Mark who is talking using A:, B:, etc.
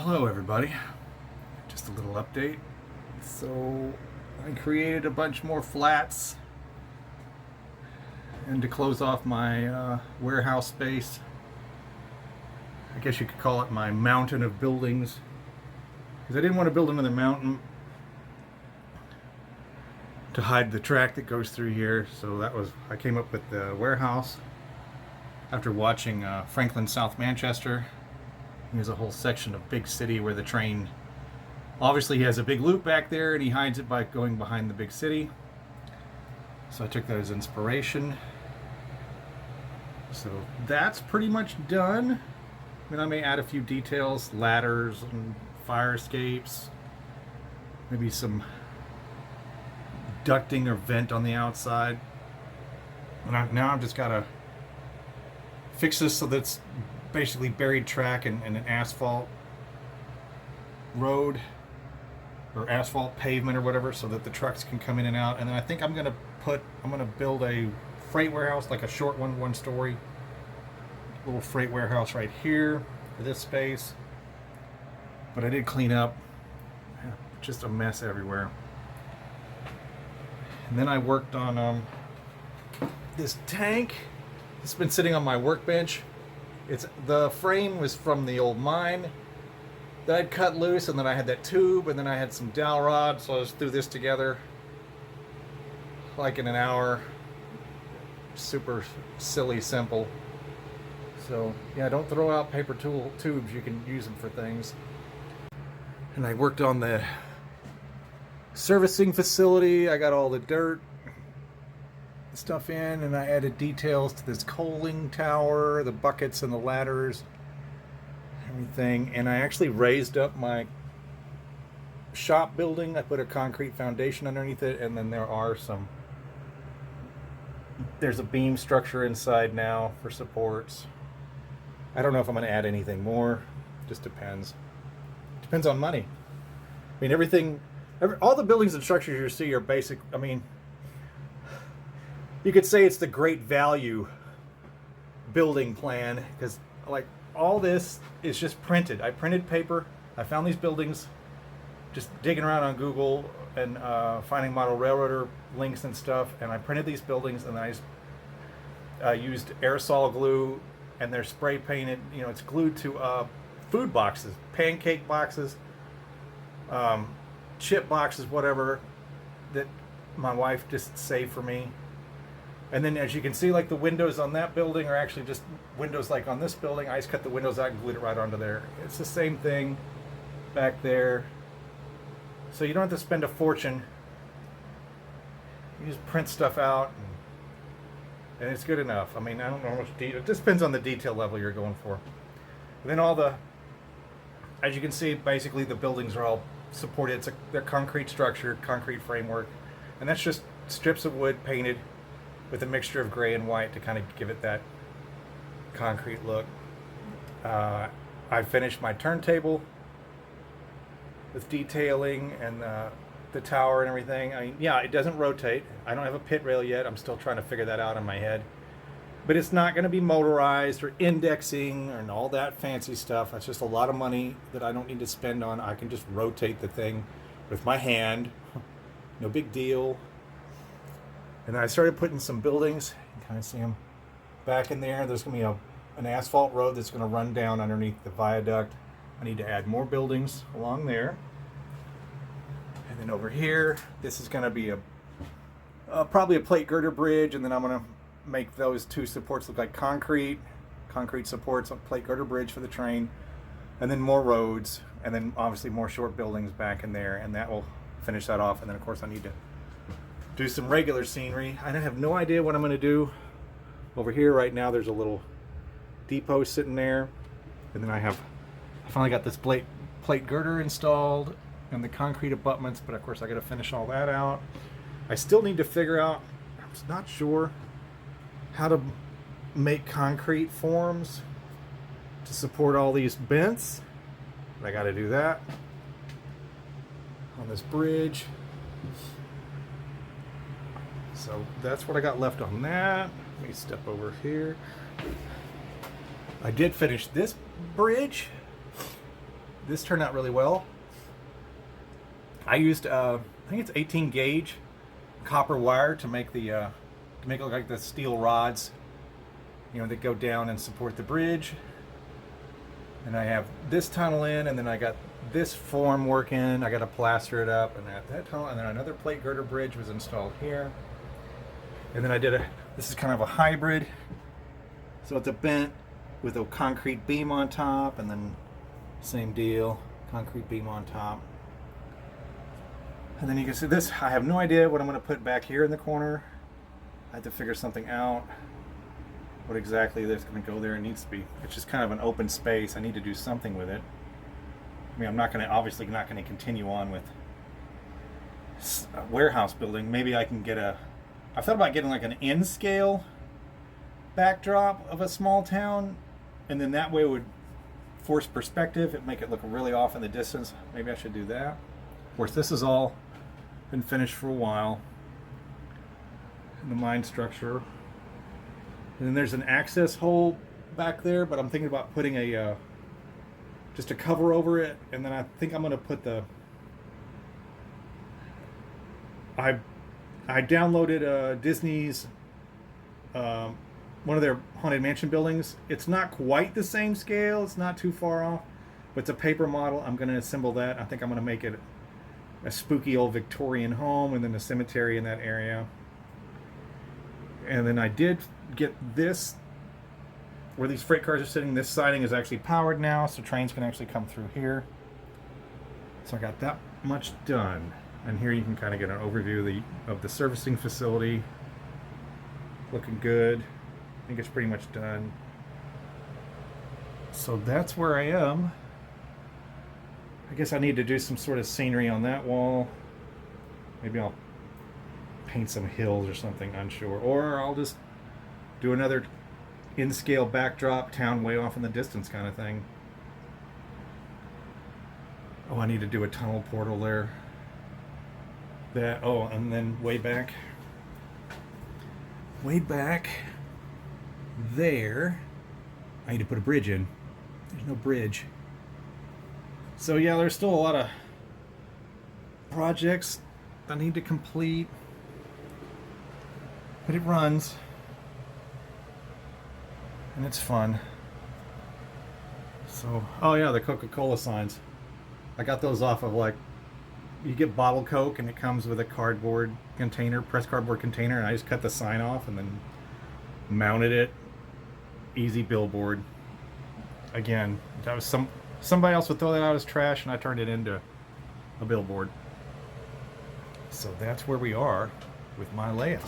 A: Hello everybody. Just a little update. So I created a bunch more flats and to close off my warehouse space. I guess you could call it my mountain of buildings, because I didn't want to build another mountain to hide the track that goes through here. So I came up with the warehouse after watching Franklin South Manchester. There's a whole section of big city where the train, obviously he has a big loop back there and he hides it by going behind the big city. So I took that as inspiration. So that's pretty much done. I mean, I may add a few details, ladders and fire escapes, maybe some ducting or vent on the outside. And now I've just got to fix this so that's basically buried track and an asphalt road or asphalt pavement or whatever, so that the trucks can come in and out. And then I think I'm gonna build a freight warehouse, like a short one story little freight warehouse right here for this space. But I did clean up, just a mess everywhere. And then I worked on this tank. It's been sitting on my workbench. The frame was from the old mine that I'd cut loose, and then I had that tube, and then I had some dowel rod, so I just threw this together like in an hour. Super silly simple. So yeah, don't throw out paper tubes, you can use them for things. And I worked on the servicing facility. I got all the dirt stuff in, and I added details to this coaling tower, the buckets and the ladders, everything. And I actually raised up my shop building. I put a concrete foundation underneath it, and then there's a beam structure inside now for supports. I don't know if I'm going to add anything more. Just depends on money. I mean, all the buildings and structures you see are basic. I mean, you could say it's the great value building plan, because like all this is just printed. I printed paper. I found these buildings just digging around on Google and finding model railroader links and stuff, and I printed these buildings, and then I used aerosol glue, and they're spray painted. You know, it's glued to food boxes, pancake boxes, chip boxes, whatever, that my wife just saved for me. And then, as you can see, like the windows on that building are actually just windows like on this building. I just cut the windows out and glued it right onto there. It's the same thing back there. So you don't have to spend a fortune. You just print stuff out, and it's good enough. I mean, I don't know how much detail. It just depends on the detail level you're going for. And then as you can see, basically the buildings are all supported. They're concrete structure, concrete framework, and that's just strips of wood painted with a mixture of gray and white to kind of give it that concrete look. I finished my turntable with detailing and the tower and everything. I mean, yeah, it doesn't rotate. I don't have a pit rail yet. I'm still trying to figure that out in my head. But it's not going to be motorized or indexing and all that fancy stuff. That's just a lot of money that I don't need to spend on. I can just rotate the thing with my hand. No big deal. And then I started putting some buildings. You can kind of see them back in there. There's going to be an asphalt road that's going to run down underneath the viaduct. I need to add more buildings along there. And then over here, this is going to be probably a plate girder bridge, and then I'm going to make those two supports look like concrete supports, a plate girder bridge for the train, and then more roads, and then obviously more short buildings back in there, and that will finish that off. And then of course I need to do some regular scenery. I have no idea what I'm going to do. Over here right now there's a little depot sitting there, and then I finally got this plate girder installed and the concrete abutments, but of course I got to finish all that out. I still need to figure out, I'm not sure how to make concrete forms to support all these bents, but I got to do that on this bridge. So that's what I got left on that. Let me step over here. I did finish this bridge. this turned out really well. I used I think it's 18 gauge copper wire to make the to make it look like the steel rods, you know, that go down and support the bridge. And I have this tunnel in, and then I got this form working. I got to plaster it up, and that tunnel, and then another plate girder bridge was installed here. And then I did this is kind of a hybrid. So it's a bent with a concrete beam on top, and then same deal, concrete beam on top. And then you can see this, I have no idea what I'm going to put back here in the corner. I have to figure something out. What exactly that's going to go there. It needs to be, it's just kind of an open space. I need to do something with it. I mean, I'm not going to, obviously not going to continue on with a warehouse building. Maybe I can get I thought about getting like an N-scale backdrop of a small town, and then that way it would force perspective. It'd make it look really off in the distance. Maybe I should do that. Of course, this has all been finished for a while. The mine structure. And then there's an access hole back there, but I'm thinking about putting a just a cover over it, and then I think I'm going to put the I downloaded Disney's one of their Haunted Mansion buildings. It's not quite the same scale, it's not too far off, but it's a paper model. I'm going to assemble that. I think I'm going to make it a spooky old Victorian home, and then a cemetery in that area. And then I did get this, where these freight cars are sitting, this siding is actually powered now, so trains can actually come through here. So I got that much done. And here you can kind of get an overview of the servicing facility. Looking good. I think it's pretty much done. So that's where I am. I guess I need to do some sort of scenery on that wall. Maybe I'll paint some hills or something, unsure. Or I'll just do another in-scale backdrop, town way off in the distance kind of thing. Oh, I need to do a tunnel portal there. Oh, and then way back there, I need to put a bridge in. There's no bridge. So yeah, there's still a lot of projects I need to complete, but it runs and it's fun. So, oh yeah, the Coca-Cola signs. I got those off of, like, you get bottled Coke and it comes with a cardboard container, pressed cardboard container, and I just cut the sign off and then mounted it. Easy billboard. Again, that was somebody else would throw that out as trash, and I turned it into a billboard. So that's where we are with my layout.